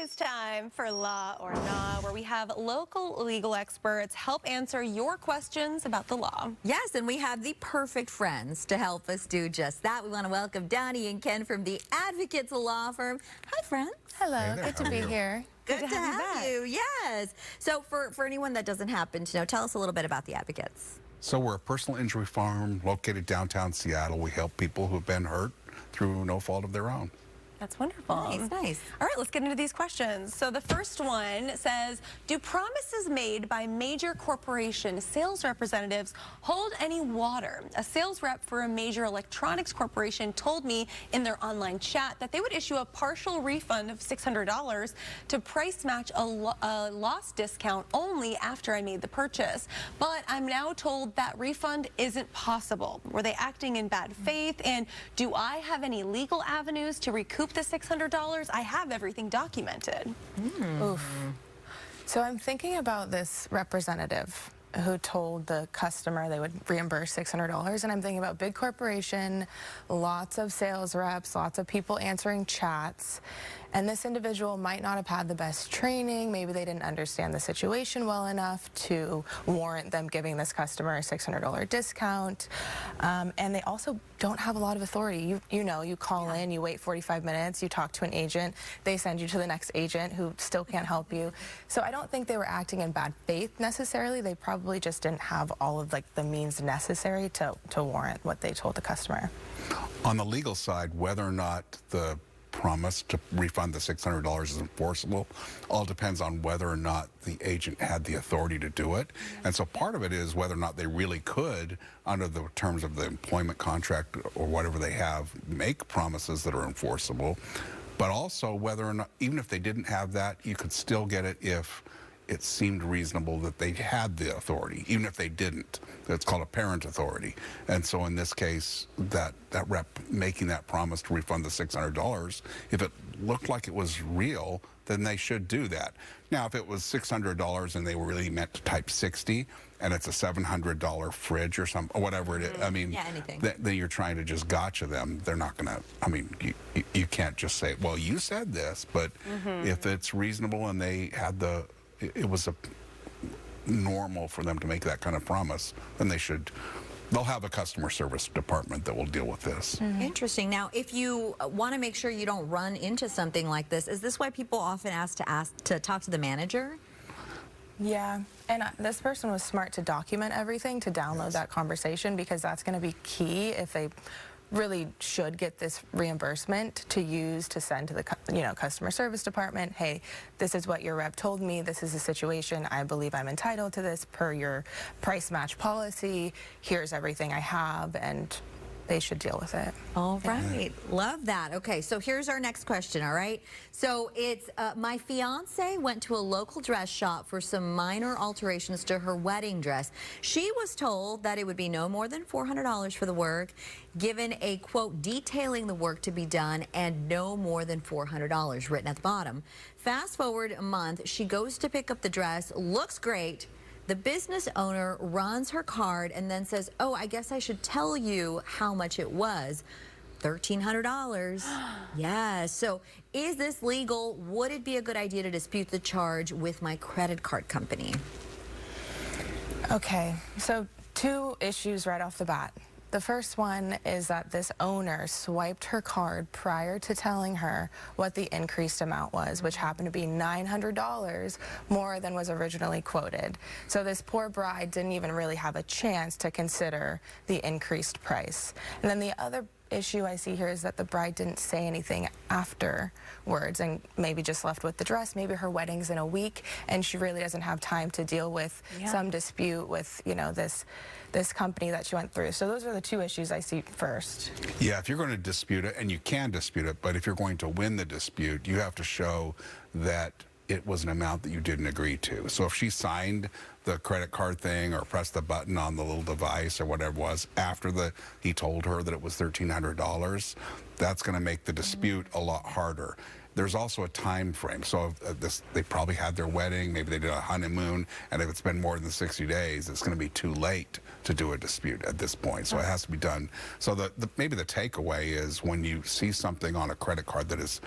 is time for Law or Not, where we have local legal experts help answer your questions about the law. Yes, and we have the perfect friends to help us do just that. We want to welcome Donnie and Ken from the Advocates Law Firm. Hi, friends. Hello, Hey there, good to be here. Good to have you. Yes. So for anyone that doesn't happen to know, tell us a little bit about the Advocates. So we're a personal injury firm located downtown Seattle. We help people who've been hurt through no fault of their own. That's wonderful. Nice. All right, let's get into these questions. So the first one says, do promises made by major corporation sales representatives hold any water? A sales rep for a major electronics corporation told me in their online chat that they would issue a partial refund of $600 to price match a loss discount only after I made the purchase. But I'm now told that refund isn't possible. Were they acting in bad faith? And do I have any legal avenues to recoup the $600? I have everything documented. Oof. So I'm thinking about this representative who told the customer they would reimburse $600, and I'm thinking about big corporation, lots of sales reps, lots of people answering chats, and this individual might not have had the best training. Maybe they didn't understand the situation well enough to warrant them giving this customer a $600 discount, and they also don't have a lot of authority. You know, you call in, you wait 45 minutes, you talk to an agent, they send you to the next agent who still can't help you. So I don't think they were acting in bad faith necessarily. They probably just didn't have all of the means necessary to warrant what they told the customer. On the legal side, whether or not the promise to refund the $600 is enforceable all depends on whether or not the agent had the authority to do it. And so part of it is whether or not they really could, under the terms of the employment contract or whatever they have, make promises that are enforceable. But also whether or not, even if they didn't have that, you could still get it if it seemed reasonable that they had the authority, even if they didn't. It's called a parent authority. And so in this case, that rep making that promise to refund the $600, if it looked like it was real, then they should do that. Now, if it was $600 and they were really meant to type 60, and it's a $700 fridge or something, or whatever it is, I mean, yeah, anything. Then you're trying to just gotcha them. They're not going to, I mean, you can't just say, well, you said this, but if it's reasonable and they had it was normal for them to make that kind of promise, then they'll have a customer service department that will deal with this. Interesting. Now, if you want to make sure you don't run into something like this, is this why people often ask to talk to the manager? Yeah, and this person was smart to document everything, to download that conversation, because that's going to be key if they really should get this reimbursement to use to send to the customer service department. Hey, this is what your rep told me. This is the situation. I believe I'm entitled to this per your price match policy. Here's everything I have, and they should deal with it. All right. Love that. Okay, so here's our next question, all right? So it's my fiance went to a local dress shop for some minor alterations to her wedding dress. She was told that it would be no more than $400 for the work, given a quote detailing the work to be done, and no more than $400 written at the bottom. Fast forward a month, she goes to pick up the dress, looks great. The business owner runs her card and then says, oh, I guess I should tell you how much it was. $1,300. Yes. So is this legal? Would it be a good idea to dispute the charge with my credit card company? Okay, so two issues right off the bat. The first one is that this owner swiped her card prior to telling her what the increased amount was, which happened to be $900 more than was originally quoted. So this poor bride didn't even really have a chance to consider the increased price. And then the other issue I see here is that the bride didn't say anything afterwards and maybe just left with the dress. Maybe her wedding's in a week and she really doesn't have time to deal with some dispute with, this company that she went through. So those are the two issues I see first. Yeah, if you're going to dispute it, and you can dispute it, but if you're going to win the dispute, you have to show that it was an amount that you didn't agree to. So if she signed the credit card thing or pressed the button on the little device or whatever it was after he told her that it was $1,300, that's going to make the dispute a lot harder. There's also a time frame. So they probably had their wedding, maybe they did a honeymoon, and if it's been more than 60 days, it's going to be too late to do a dispute at this point. So it has to be done. So maybe the takeaway is when you see something on a credit card that is,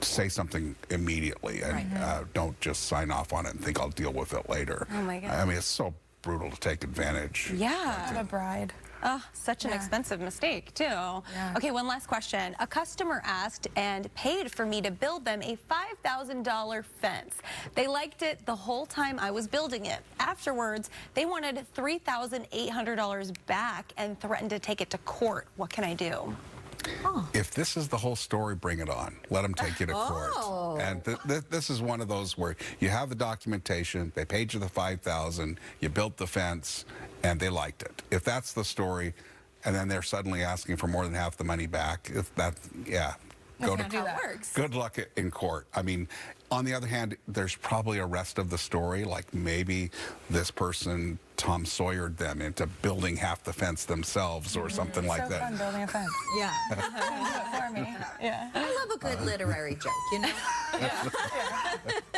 say something immediately and don't just sign off on it and think I'll deal with it later. Oh my God. I mean, it's so brutal to take advantage. Yeah. I'm a bride. Oh, such an expensive mistake, too. Yeah. Okay, one last question. A customer asked and paid for me to build them a $5,000 fence. They liked it the whole time I was building it. Afterwards, they wanted $3,800 back and threatened to take it to court. What can I do? If this is the whole story, bring it on. Let them take you to court. And this is one of those where you have the documentation, they paid you the $5,000, you built the fence, and they liked it. If that's the story, and then they're suddenly asking for more than half the money back, go to How it works. good luck in court. I mean, on the other hand, there's probably a rest of the story, like maybe this person Tom Sawyered them into building half the fence themselves or something like so that. fun building a fence. Yeah. Do it for me. Yeah. I love a good literary joke, you know?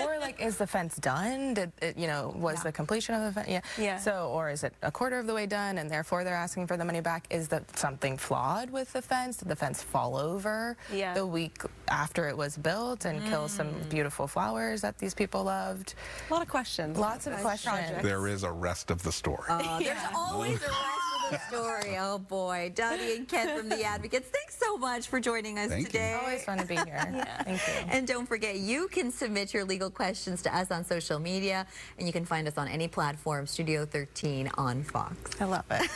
Or like, is the fence done? Did it, was the completion of the fence? Yeah. Yeah. So, or is it a quarter of the way done and therefore they're asking for the money back? Is that something flawed with the fence? Did the fence fall over the week after it was built and kill some beautiful flowers that these people loved? A lot of questions. Lots of questions. There is a rest of the story. There's always a rest of the story. Oh boy. Dottie and Ken from The Advocates, thanks so much for joining us Thank you. today. Always fun to be here. Thank you. And don't forget, you can submit your legal questions to us on social media, and you can find us on any platform, Studio 13 on Fox. I love it.